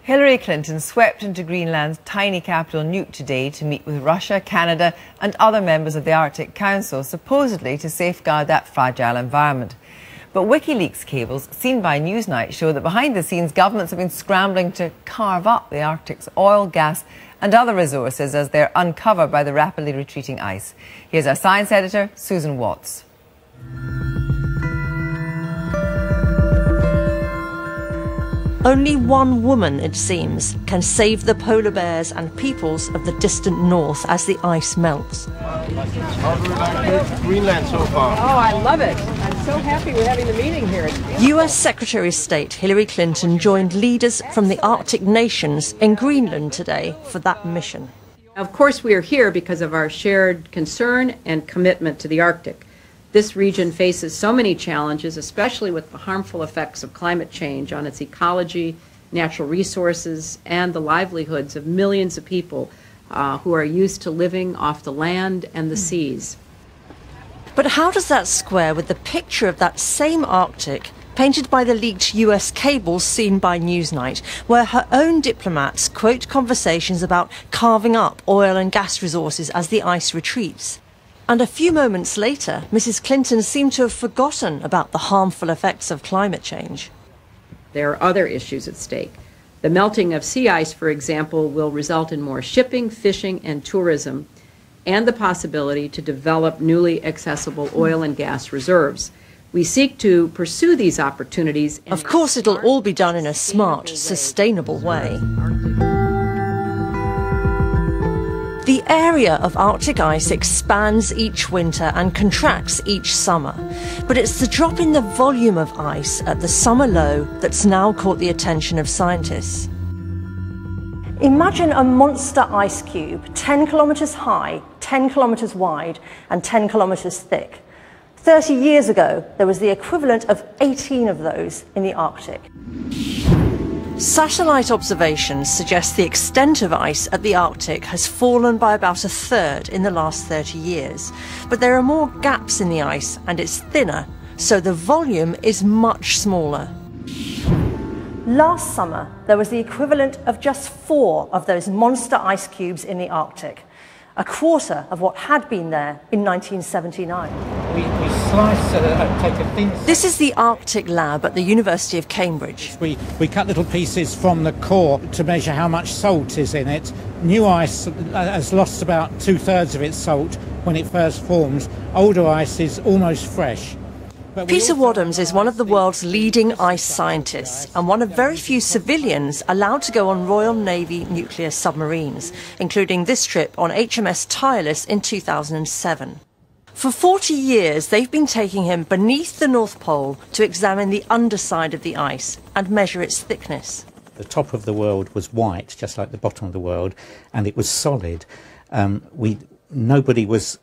Hillary Clinton swept into Greenland's tiny capital Nuuk today to meet with Russia, Canada and other members of the Arctic Council, supposedly to safeguard that fragile environment. But Wikileaks cables seen by Newsnight show that behind the scenes governments have been scrambling to carve up the Arctic's oil, gas and other resources as they're uncovered by the rapidly retreating ice. Here's our science editor, Susan Watts. Only one woman, it seems, can save the polar bears and peoples of the distant north as the ice melts. How do we like Greenland so far? Oh, I love it. I'm so happy we're having the meeting here. US Secretary of State Hillary Clinton joined leaders from the Arctic nations in Greenland today for that mission. Of course, we are here because of our shared concern and commitment to the Arctic. This region faces so many challenges, especially with the harmful effects of climate change on its ecology, natural resources, and the livelihoods of millions of people who are used to living off the land and the seas. But how does that square with the picture of that same Arctic painted by the leaked US cables seen by Newsnight, where her own diplomats quote conversations about carving up oil and gas resources as the ice retreats? And a few moments later, Mrs. Clinton seemed to have forgotten about the harmful effects of climate change. There are other issues at stake. The melting of sea ice, for example, will result in more shipping, fishing, and tourism, and the possibility to develop newly accessible oil and gas reserves. We seek to pursue these opportunities. Of course, it'll all be done in a smart, sustainable way. The area of Arctic ice expands each winter and contracts each summer. But it's the drop in the volume of ice at the summer low that's now caught the attention of scientists. Imagine a monster ice cube, 10 kilometres high, 10 kilometres wide and 10 kilometres thick. 30 years ago, there was the equivalent of 18 of those in the Arctic. Satellite observations suggest the extent of ice at the Arctic has fallen by about a third in the last 30 years. But there are more gaps in the ice and it's thinner, so the volume is much smaller. Last summer, there was the equivalent of just 4 of those monster ice cubes in the Arctic, a quarter of what had been there in 1979. We slice, take a thin... This is the Arctic lab at the University of Cambridge. We cut little pieces from the core to measure how much salt is in it. New ice has lost about 2/3 of its salt when it first forms. Older ice is almost fresh. Peter Wadhams is one of the world's leading ice scientists and one of very few civilians allowed to go on Royal Navy nuclear submarines, including this trip on HMS Tireless in 2007. For 40 years, they've been taking him beneath the North Pole to examine the underside of the ice and measure its thickness. The top of the world was white, just like the bottom of the world, and it was solid. Nobody was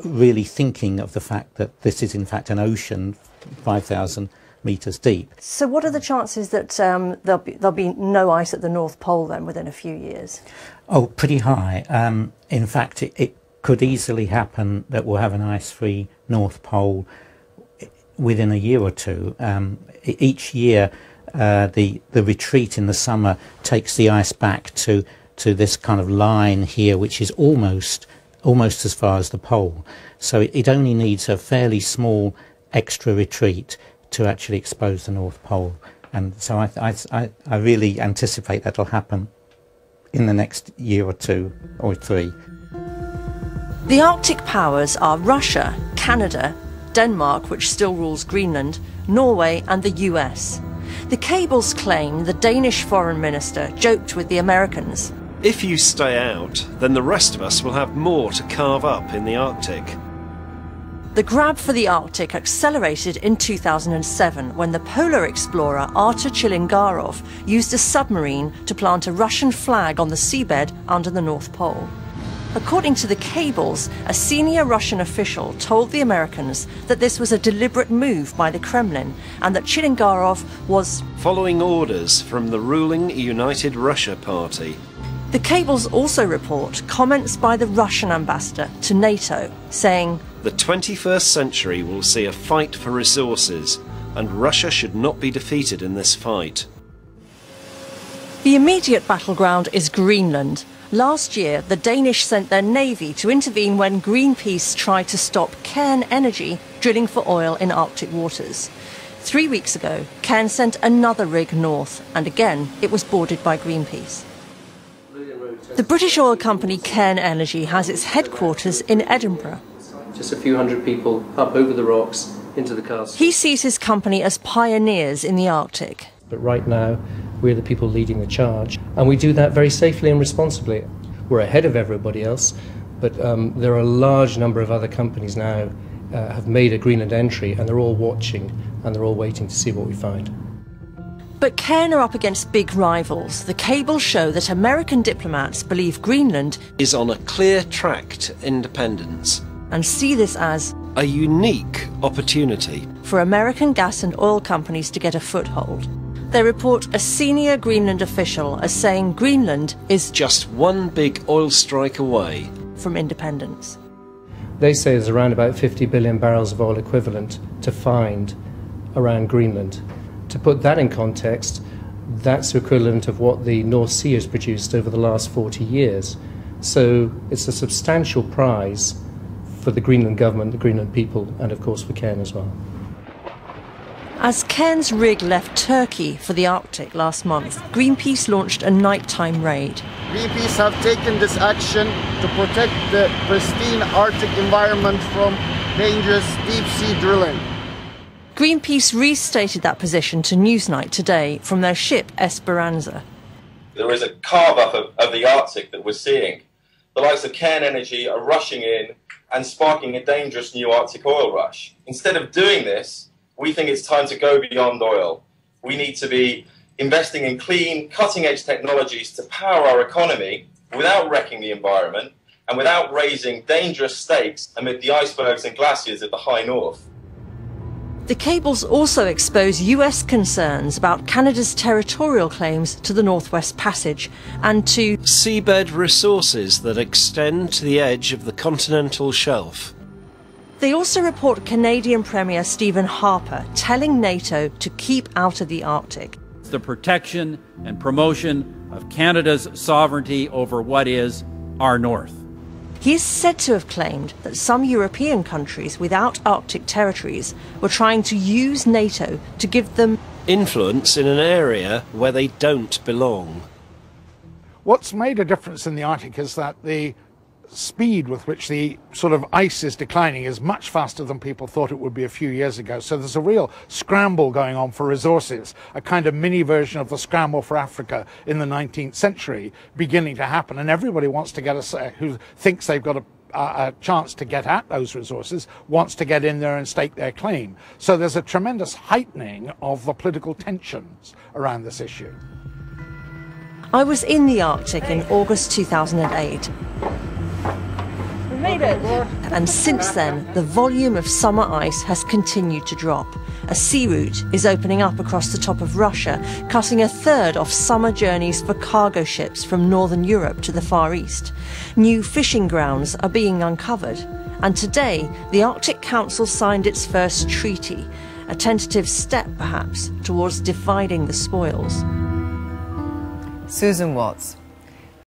really thinking of the fact that this is in fact an ocean 5,000 metres deep. So what are the chances that there'll be no ice at the North Pole then within a few years? Oh, pretty high. In fact, it could easily happen that we'll have an ice-free North Pole within a year or two. Each year the retreat in the summer takes the ice back to this kind of line here, which is almost as far as the pole. So it only needs a fairly small extra retreat to actually expose the North Pole. And so I really anticipate that'll happen in the next year or 2 or 3. The Arctic powers are Russia, Canada, Denmark, which still rules Greenland, Norway and the US. The cables claim the Danish foreign minister joked with the Americans. If you stay out, then the rest of us will have more to carve up in the Arctic. The grab for the Arctic accelerated in 2007 when the polar explorer Artur Chilingarov used a submarine to plant a Russian flag on the seabed under the North Pole. According to the cables, a senior Russian official told the Americans that this was a deliberate move by the Kremlin and that Chilingarov was following orders from the ruling United Russia Party. The cables also report comments by the Russian ambassador to NATO, saying, "The 21st century will see a fight for resources, and Russia should not be defeated in this fight." The immediate battleground is Greenland. Last year, the Danish sent their navy to intervene when Greenpeace tried to stop Cairn Energy drilling for oil in Arctic waters. 3 weeks ago, Cairn sent another rig north, and again it was boarded by Greenpeace. The British oil company Cairn Energy has its headquarters in Edinburgh. Just a few hundred people up over the rocks into the castle. He sees his company as pioneers in the Arctic. But right now, we're the people leading the charge, and we do that very safely and responsibly. We're ahead of everybody else, but there are a large number of other companies now have made a Greenland entry, and they're all watching, and they're all waiting to see what we find. But Cairn are up against big rivals. The cables show that American diplomats believe Greenland is on a clear track to independence and see this as a unique opportunity for American gas and oil companies to get a foothold. They report a senior Greenland official as saying Greenland is just one big oil strike away from independence. They say there's around about 50 billion barrels of oil equivalent to find around Greenland. To put that in context, that's the equivalent of what the North Sea has produced over the last 40 years. So it's a substantial prize for the Greenland government, the Greenland people, and of course for Cairn as well. As Cairn's rig left Turkey for the Arctic last month, Greenpeace launched a nighttime raid. Greenpeace have taken this action to protect the pristine Arctic environment from dangerous deep-sea drilling. Greenpeace restated that position to Newsnight today from their ship Esperanza. There is a carve-up of the Arctic that we're seeing. The likes of Cairn Energy are rushing in and sparking a dangerous new Arctic oil rush. Instead of doing this, we think it's time to go beyond oil. We need to be investing in clean, cutting-edge technologies to power our economy without wrecking the environment and without raising dangerous stakes amid the icebergs and glaciers of the high north. The cables also expose US concerns about Canada's territorial claims to the Northwest Passage and to seabed resources that extend to the edge of the continental shelf. They also report Canadian Premier Stephen Harper telling NATO to keep out of the Arctic. The protection and promotion of Canada's sovereignty over what is our North. He is said to have claimed that some European countries without Arctic territories were trying to use NATO to give them influence in an area where they don't belong. What's made a difference in the Arctic is that the speed with which the sort of ice is declining is much faster than people thought it would be a few years ago. So there's a real scramble going on for resources, a kind of mini version of the scramble for Africa in the 19th century beginning to happen. And everybody wants to get who thinks they've got a chance to get at those resources, wants to get in there and stake their claim. So there's a tremendous heightening of the political tensions around this issue. I was in the Arctic in August 2008. And since then, the volume of summer ice has continued to drop. A sea route is opening up across the top of Russia, cutting a third off summer journeys for cargo ships from northern Europe to the Far East. New fishing grounds are being uncovered. And today, the Arctic Council signed its first treaty, a tentative step, perhaps, towards dividing the spoils. Susan Watts.